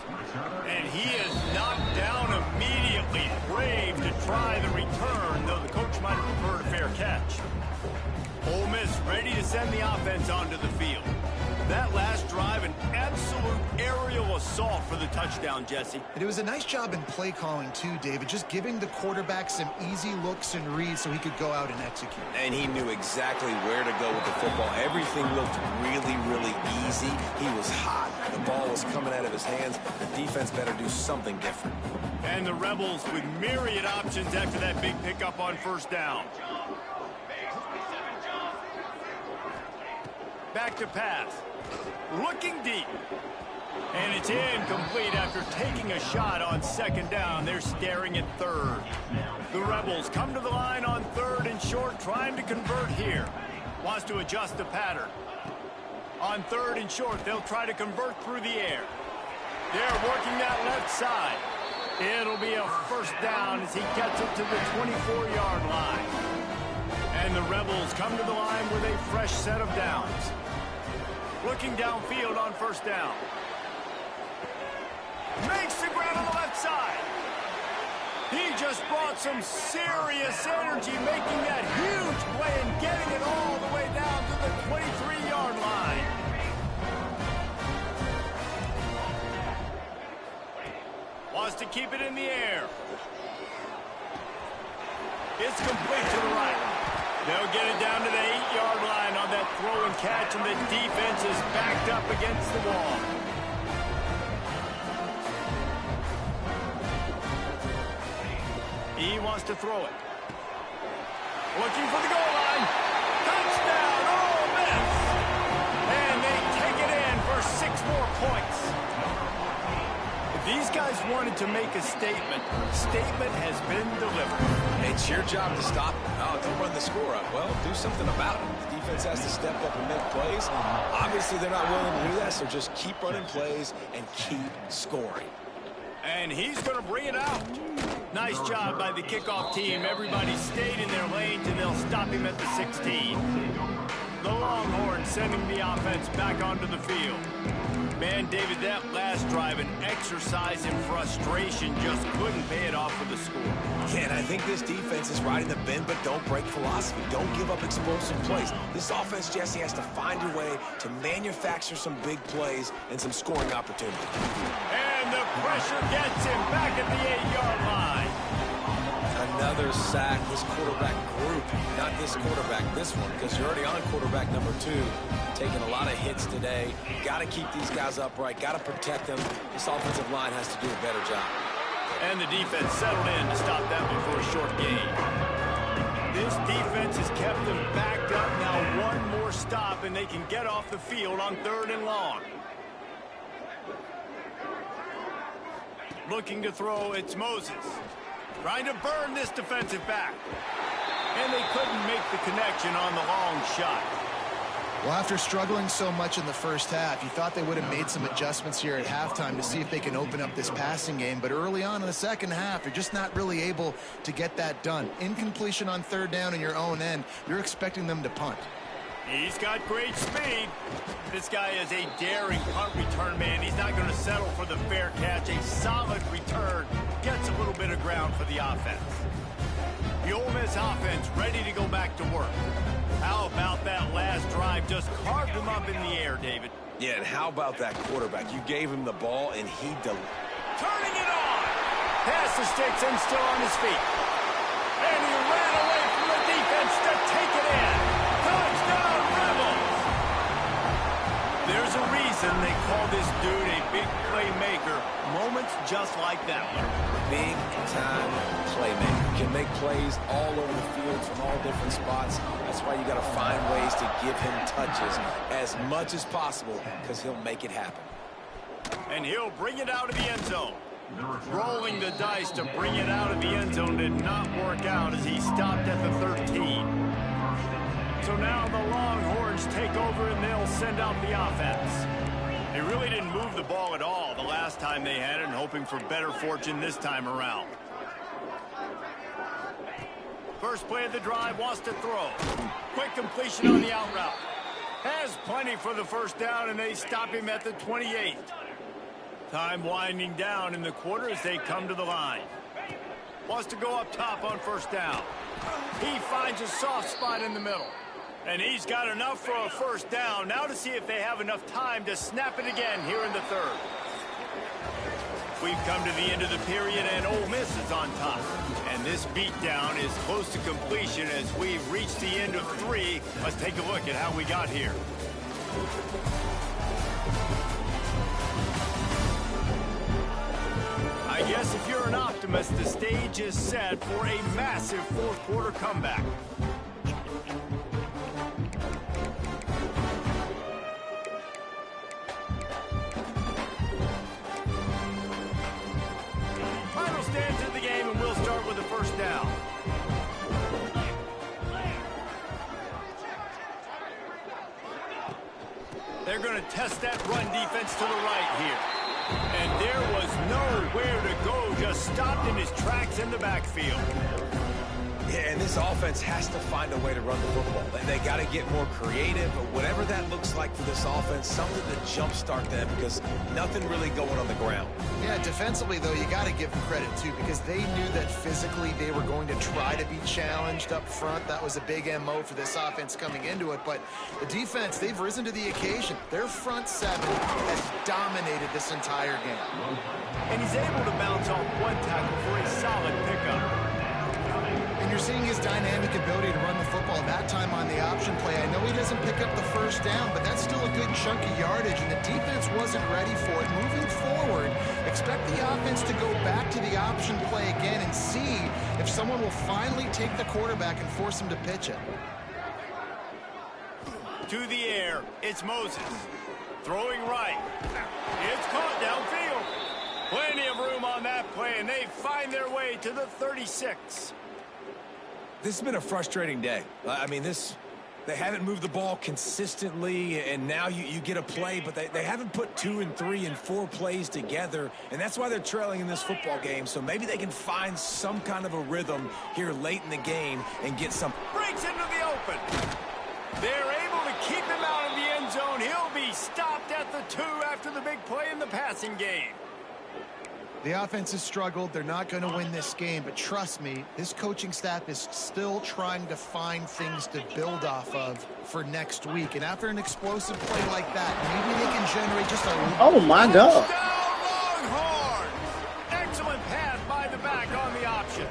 S1: And he is knocked down immediately. Brave to try the return, though the coach might have preferred a fair catch. Ole Miss ready to send the offense onto the field. That last drive, an absolute aerial assault for the touchdown, Jesse.
S3: And it was a nice job in play calling too, David, just giving the quarterback some easy looks and reads so he could go out and execute.
S4: And he knew exactly where to go with the football. Everything looked really, really easy. He was hot. The ball was coming out of his hands. The defense better do something different.
S1: And the Rebels with myriad options after that big pickup on first down. Back to pass. Looking deep. And it's incomplete after taking a shot on second down. They're staring at third. The Rebels come to the line on third and short, trying to convert here. Wants to adjust the pattern. On third and short, they'll try to convert through the air. They're working that left side. It'll be a first down as he gets it to the 24-yard line. And the Rebels come to the line with a fresh set of downs. Looking downfield on first down. Makes the ground on the left side. He just brought some serious energy, making that huge play and getting it all the way down to the 23-yard line. Wants to keep it in the air. It's complete to the right. They'll get it down to the 8-yard line on that throw and catch, and the defense is backed up against the wall. He wants to throw it. Looking for the goal line. Touchdown, Ole Miss! And they take it in for 6 more points. If these guys wanted to make a statement has been delivered.
S4: It's your job to stop. Oh, don't run the score up. Well, do something about it. The defense has to step up and make plays. Obviously, they're not willing to do that, so just keep running plays and keep scoring.
S1: And he's going to bring it out. Nice job by the kickoff team. Everybody stayed in their lanes, and they'll stop him at the 16. The Longhorns sending the offense back onto the field. Man, David, that last drive, an exercise in frustration, just couldn't pay it off for the score.
S4: Yeah, and I think this defense is riding the bend but don't break philosophy. Don't give up explosive plays. This offense, Jesse, has to find a way to manufacture some big plays and some scoring opportunity.
S1: And the pressure gets him back at the 8-yard line.
S4: Another sack. This quarterback group, not this quarterback, this one, because you're already on quarterback number 2, taking a lot of hits today. Got to keep these guys upright, got to protect them. This offensive line has to do a better job.
S1: And the defense settled in to stop that one for a short gain. This defense has kept them backed up. Now one more stop, and they can get off the field on 3rd and long. Looking to throw, it's Moses. Trying to burn this defensive back. And they couldn't make the connection on the long shot.
S3: Well, after struggling so much in the first half, you thought they would have made some adjustments here at halftime to see if they can open up this passing game. But early on in the second half, you're just not really able to get that done. Incompletion on 3rd down in your own end, you're expecting them to punt.
S1: He's got great speed. This guy is a daring punt return man. He's not going to settle for the fair catch. A solid return gets a little bit of ground for the offense. The Ole Miss offense ready to go back to work. How about that last drive? Just carved him up in the air, David.
S4: Yeah, and how about that quarterback? You gave him the ball, and he
S1: turning it on. Pass the sticks and still on his feet. And he ran away from the defense to take it in. Touchdown, Rebels! There's a reason they call this dude a big playmaker. Moments just like that one.
S4: Big-time playmaker. Can make plays all over the field from all different spots. That's why you got to find ways to give him touches as much as possible, because he'll make it happen.
S1: And he'll bring it out of the end zone. Rolling the dice to bring it out of the end zone did not work out as he stopped at the 13. So now the Longhorns take over and they'll send out the offense. They really didn't move the ball at all the last time they had it, and hoping for better fortune this time around. First play of the drive, wants to throw. Quick completion on the out route. Has plenty for the first down, and they stop him at the 28. Time winding down in the quarter as they come to the line. Wants to go up top on first down. He finds a soft spot in the middle. And he's got enough for a first down. Now to see if they have enough time to snap it again here in the 3rd. We've come to the end of the period, and Ole Miss is on top. And this beatdown is close to completion as we reach the end of 3. Let's take a look at how we got here. I guess if you're an optimist, the stage is set for a massive 4th quarter comeback. Final stands of the game, and we'll start with the first down. They're going to test that run defense to the right here. And there was nowhere to go, just stopped in his tracks in the backfield.
S4: Yeah, and this offense has to find a way to run the football. They got to get more creative, but whatever that looks like for this offense, something to jumpstart them, because nothing really going on the ground.
S3: Yeah, defensively, though, you got to give them credit, too, because they knew that physically they were going to try to be challenged up front. That was a big MO for this offense coming into it. But the defense, they've risen to the occasion. Their front 7 has dominated this entire game.
S1: And he's able to bounce off one tackle for a solid pickup.
S3: And you're seeing his dynamic ability to run the football that time on the option play. I know he doesn't pick up the first down, but that's still a good chunk of yardage, and the defense wasn't ready for it. Moving forward, expect the offense to go back to the option play again and see if someone will finally take the quarterback and force him to pitch it.
S1: To the air, it's Moses. Throwing right. It's caught downfield. Plenty of room on that play, and they find their way to the 36.
S4: This has been a frustrating day. I mean, they haven't moved the ball consistently, and now you get a play, but they haven't put 2 and 3 and 4 plays together, and that's why they're trailing in this football game. So maybe they can find some kind of a rhythm here late in the game and get some.
S1: Breaks into the open. They're able to keep him out of the end zone. He'll be stopped at the 2 after the big play in the passing game.
S3: The offense has struggled. They're not going to win this game, but trust me, this coaching staff is still trying to find things to build off of for next week. And after an explosive play like that, maybe they can generate just a...
S2: Oh, my God.
S1: Longhorns! Excellent pass by the back on the option.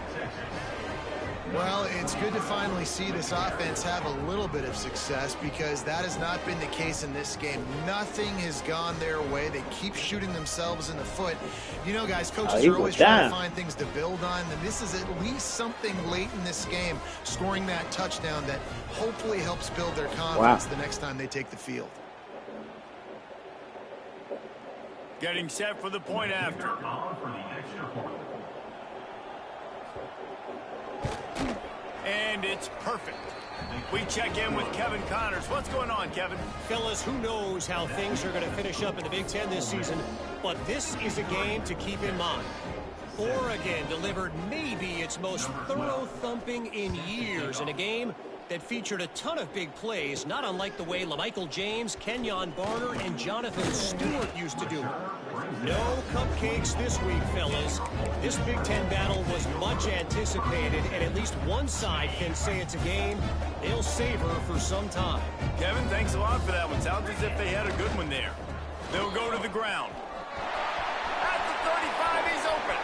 S3: Well, it's good to finally see this offense have a little bit of success because that has not been the case in this game. Nothing has gone their way. They keep shooting themselves in the foot. You know, guys, coaches are always trying to find things to build on, and this is at least something late in this game, scoring that touchdown that hopefully helps build their confidence the next time they take the field.
S1: Getting set for the point after. And it's perfect. We check in with Kevin Connors. What's going on, Kevin?
S5: Fellas, who knows how things are going to finish up in the Big Ten this season, but this is a game to keep in mind. Oregon delivered maybe its most thorough thumping in years in a game that featured a ton of big plays, not unlike the way LaMichael James, Kenyon Barner, and Jonathan Stewart used to do it. No cupcakes this week, fellas. This Big Ten battle was much anticipated, and at least one side can say it's a game they'll savor for some time.
S1: Kevin, thanks a lot for that one. Sounds as if they had a good one there. They'll go to the ground. At the 35, he's open.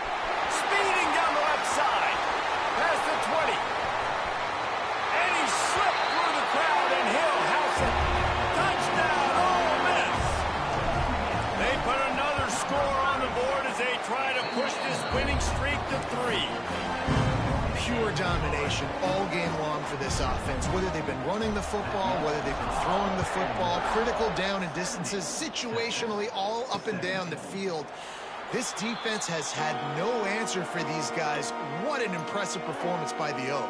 S1: Speeding down the left side. Past the 20. And he slipped through the crowd, and he'll house it. Touchdown, Ole Miss. They put another score on the board as they try to push this winning streak to 3.
S3: Pure domination all game long for this offense. Whether they've been running the football, whether they've been throwing the football, critical down and distances, situationally all up and down the field. This defense has had no answer for these guys. What an impressive performance by the Oak.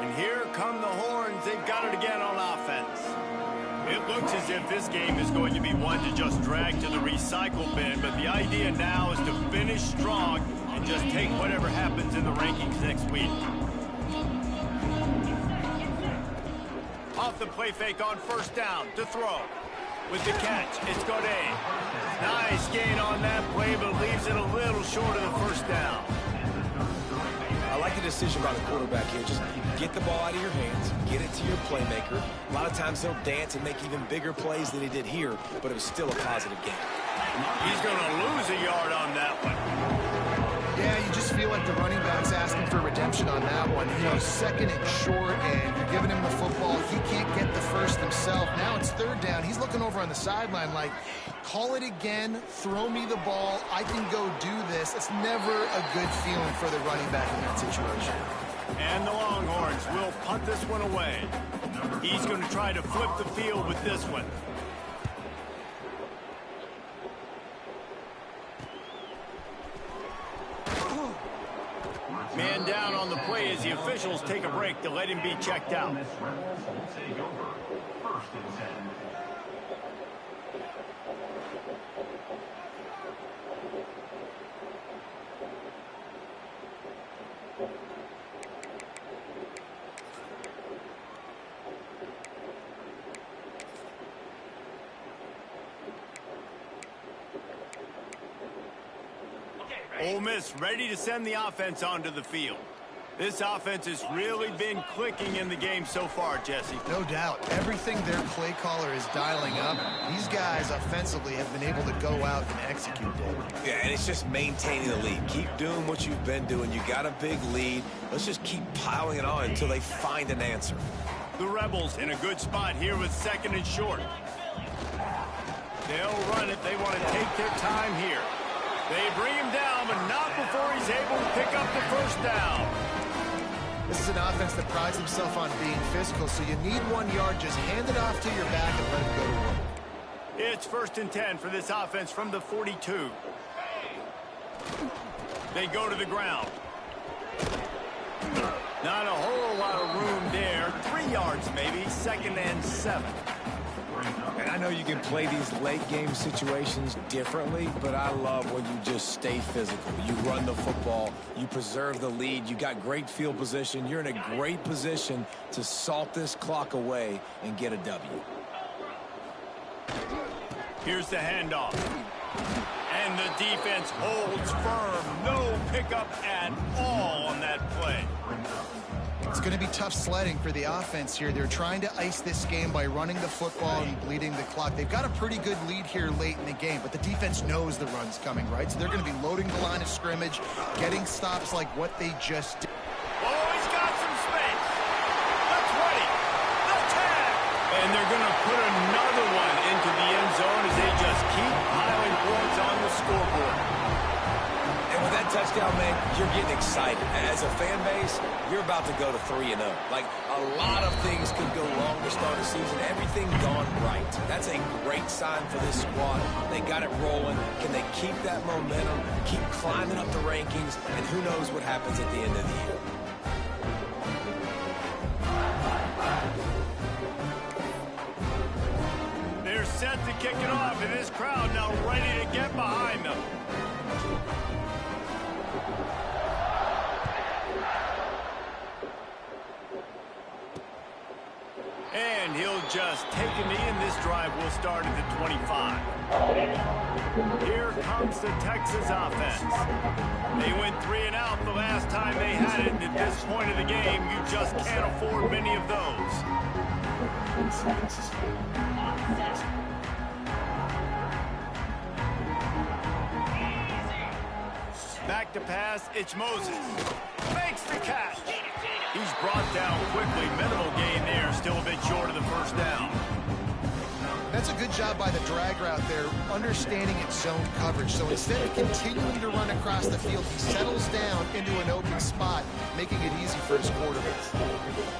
S1: And here come the Horns. They've got it again on offense. It looks as if this game is going to be one to just drag to the recycle bin, but the idea now is to finish strong and just take whatever happens in the rankings next week. Off the play fake on first down to throw. With the catch, it's Godet. Nice gain on that play, but leaves it a little short of the first down.
S4: I like the decision by the quarterback here. Just get the ball out of your hands, get it to your playmaker. A lot of times he'll dance and make even bigger plays than he did here, but it was still a positive game.
S1: He's going to lose a yard on that one.
S3: Yeah, you just feel like the running back's asking for redemption on that one. You know, second and short, and you're giving him the football. He can't get the first himself. Now it's third down. He's looking over on the sideline like, call it again, throw me the ball, I can go do this. It's never a good feeling for the running back in that situation.
S1: And the Longhorns will punt this one away. He's going to try to flip the field with this one. Man down on the play as the officials take a break to let him be checked out. Ole Miss ready to send the offense onto the field. This offense has really been clicking in the game so far, Jesse.
S3: No doubt. Everything their play caller is dialing up, these guys offensively have been able to go out and execute it.
S4: Yeah, and it's just maintaining the lead. Keep doing what you've been doing. You got a big lead. Let's just keep piling it on until they find an answer.
S1: The Rebels in a good spot here with second and short. They'll run it. They want to take their time here. They bring him down, but not before he's able to pick up the first down.
S3: This is an offense that prides himself on being physical, so you need 1 yard. Just hand it off to your back and let him go to work.
S1: It's 1st and 10 for this offense from the 42. They go to the ground. Not a whole lot of room there. 3 yards maybe, 2nd and 7.
S4: And I know you can play these late game situations differently, but I love when you just stay physical. You run the football, you preserve the lead, you got great field position. You're in a great position to salt this clock away and get a W.
S1: Here's the handoff. And the defense holds firm. No pickup at all on that play.
S3: It's going to be tough sledding for the offense here. They're trying to ice this game by running the football and bleeding the clock. They've got a pretty good lead here late in the game, but the defense knows the run's coming, right? So they're going to be loading the line of scrimmage, getting stops like what they just did.
S1: Oh, he's got some space. The 20. The 10. And they're going to put another one into the end zone as they just keep piling points on the scoreboard.
S4: And with that touchdown, man, you're getting excited. As a fan base, you're about to go to 3-0. Like, a lot of things could go wrong to start a season. Everything gone right. That's a great sign for this squad. They got it rolling. Can they keep that momentum, keep climbing up the rankings, and who knows what happens at the end of the year.
S1: They're set to kick it off, and this crowd now ready to get behind them. And he'll just take a knee, and this drive will start at the 25. Here comes the Texas offense. They went 3 and out the last time they had it, and at this point of the game, you just can't afford many of those. Back to pass, it's Moses. Makes the catch. He's brought down quickly. Minimal gain there, still a bit short of the first down.
S3: That's a good job by the drag route there, understanding its zone coverage. So instead of continuing to run across the field, he settles down into an open spot, making it easy for his quarterback.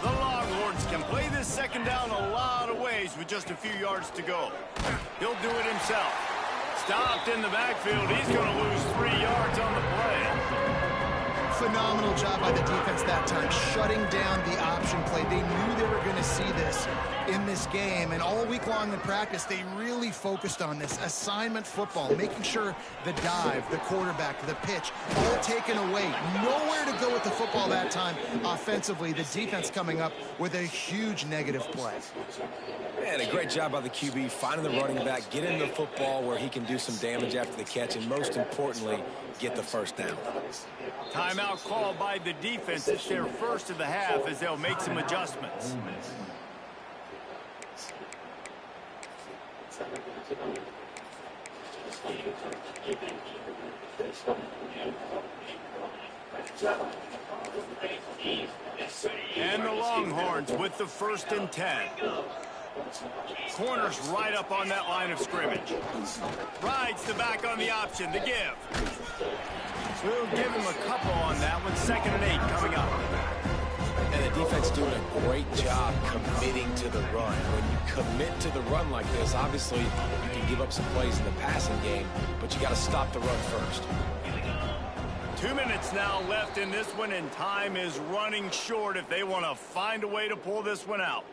S1: The Longhorns can play this second down a lot of ways with just a few yards to go. He'll do it himself. Stopped in the backfield. He's going to lose 3 yards on the play.
S3: Phenomenal job by the defense that time, shutting down the option play. They knew they were going to see this in this game, and all week long in practice, they really focused on this assignment football, making sure the dive, the quarterback, the pitch, all taken away. Nowhere to go with the football that time offensively. The defense coming up with a huge negative play.
S4: Man, a great job by the QB, finding the running back, getting the football where he can do some damage after the catch, and most importantly, get the first down.
S1: Timeout called by the defense. It's their first of the half as they'll make some adjustments. And the Longhorns with the 1st and 10. Corners right up on that line of scrimmage. Rides the back on the option, the give. We'll give him a couple on that one. 2nd and 8 coming up.
S4: And the defense doing a great job committing to the run. When you commit to the run like this, obviously you can give up some plays in the passing game, but you got to stop the run first.
S1: 2 minutes now left in this one, and time is running short if they want to find a way to pull this one out.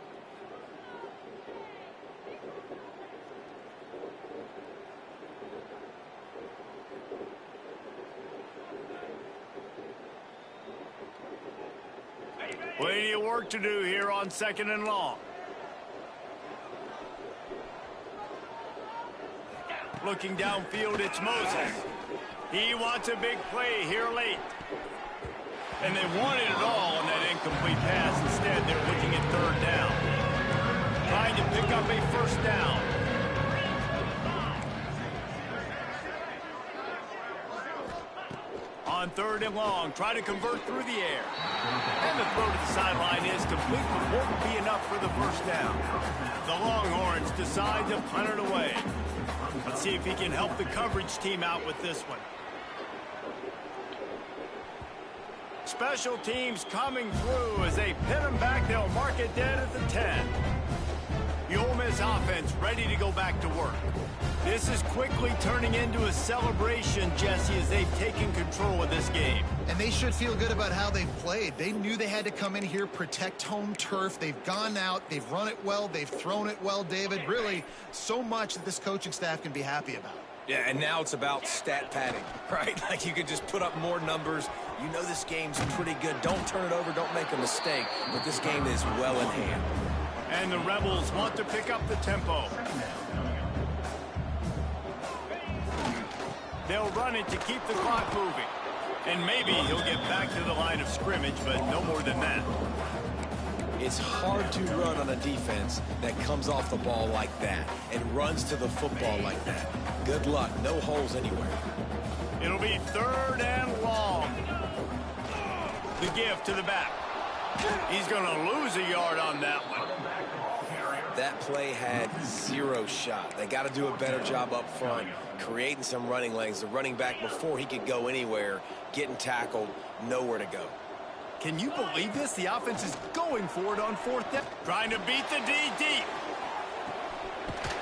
S1: Plenty of work to do here on 2nd and long. Looking downfield, it's Moses. He wants a big play here late. And they wanted it all on that incomplete pass. Instead, they're looking at 3rd down. Trying to pick up a 1st down. On 3rd and long, try to convert through the air. And the throw to the sideline is complete, but won't be enough for the 1st down. The Longhorns decide to punt it away. Let's see if he can help the coverage team out with this one. Special teams coming through as they pin them back. They'll mark it dead at the 10. The Ole Miss offense ready to go back to work. This is quickly turning into a celebration, Jesse, as they've taken control of this game.
S3: And they should feel good about how they've played. They knew they had to come in here, protect home turf. They've gone out, they've run it well, they've thrown it well, David. Really, so much that this coaching staff can be happy about.
S4: Yeah, and now it's about stat padding, right? Like you could just put up more numbers. You know this game's pretty good. Don't turn it over, don't make a mistake. But this game is well in hand.
S1: And the Rebels want to pick up the tempo. They'll run it to keep the clock moving. And maybe he'll get back to the line of scrimmage, but no more than that.
S4: It's hard to run on a defense that comes off the ball like that and runs to the football like that. Good luck. No holes anywhere.
S1: It'll be 3rd and long. The give to the back. He's going to lose a yard on that one.
S4: That play had 0 shot. They got to do a better job up front, creating some running lanes. The running back, before he could go anywhere, getting tackled, nowhere to go.
S1: Can you believe this? The offense is going for it on 4th down. Trying to beat the D deep.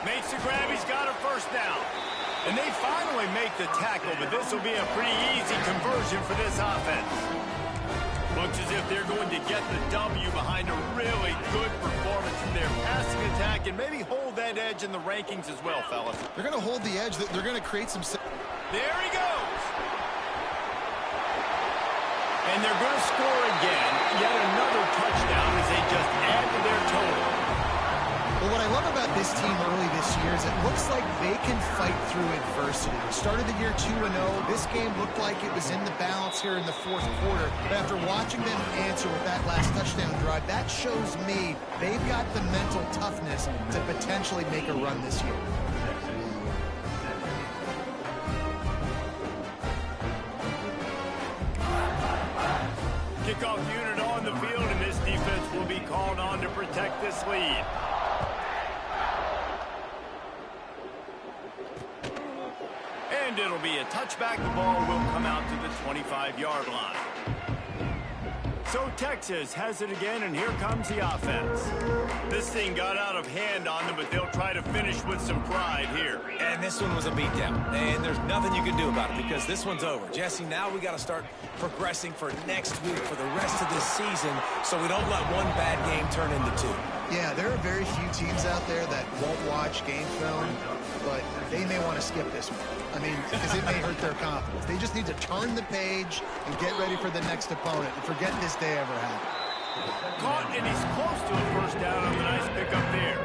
S1: Makes the grab. He's got a 1st down. And they finally make the tackle, but this will be a pretty easy conversion for this offense. Looks as if they're going to get the W behind a really good performance from their passing attack and maybe hold that edge in the rankings as well, fellas.
S3: They're going to hold the edge. They're going to create some...
S1: There he goes. And they're going to score again. Yet another touchdown as they just add to their total.
S3: Well, what I love about this team early this year is it looks like they can fight through adversity. They started the year 2-0. This game looked like it was in the balance here in the 4th quarter. But after watching them answer with that last touchdown drive, that shows me they've got the mental toughness to potentially make a run this year.
S1: Kickoff unit on the field, and this defense will be called on to protect this lead. And it'll be a touchback. The ball will come out to the 25-yard line. So Texas has it again, and here comes the offense. This thing got out of hand on them, but they'll try to finish with some pride here.
S4: And this one was a beatdown, and there's nothing you can do about it because this one's over. Jesse, now we got to start progressing for next week, for the rest of this season, so we don't let one bad game turn into 2.
S3: Yeah, there are very few teams out there that won't watch game film, but they may want to skip this one. I mean, because it may hurt their confidence. They just need to turn the page and get ready for the next opponent and forget this day ever happened.
S1: Caught, and he's close to a 1st down on the nice pickup there.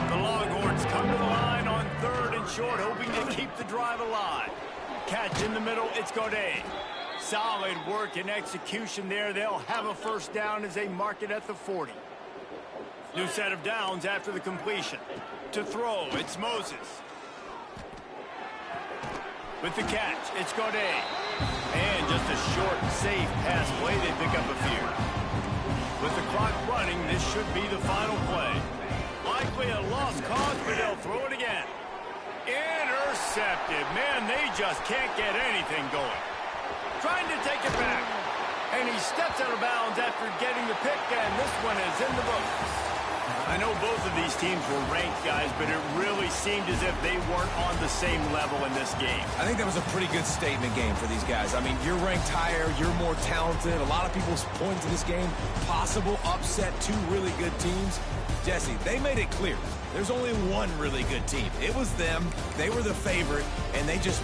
S1: The Longhorns come to the line on 3rd and short, hoping to keep the drive alive. Catch in the middle, it's Godet. Solid work and execution there. They'll have a 1st down as they mark it at the 40. New set of downs after the completion. To throw, it's Moses. With the catch, it's Godet. And just a short, safe pass play, they pick up a few. With the clock running, this should be the final play. Likely a lost cause, but they'll throw it again. Intercepted. Man, they just can't get anything going. Trying to take it back. And he steps out of bounds after getting the pick, and this one is in the books. I know both of these teams were ranked, guys, but it really seemed as if they weren't on the same level in this game.
S4: I think that was a pretty good statement game for these guys. I mean, you're ranked higher, you're more talented. A lot of people point to this game, possible upset, 2 really good teams. Jesse, they made it clear. There's only one really good team. It was them. They were the favorite, and they just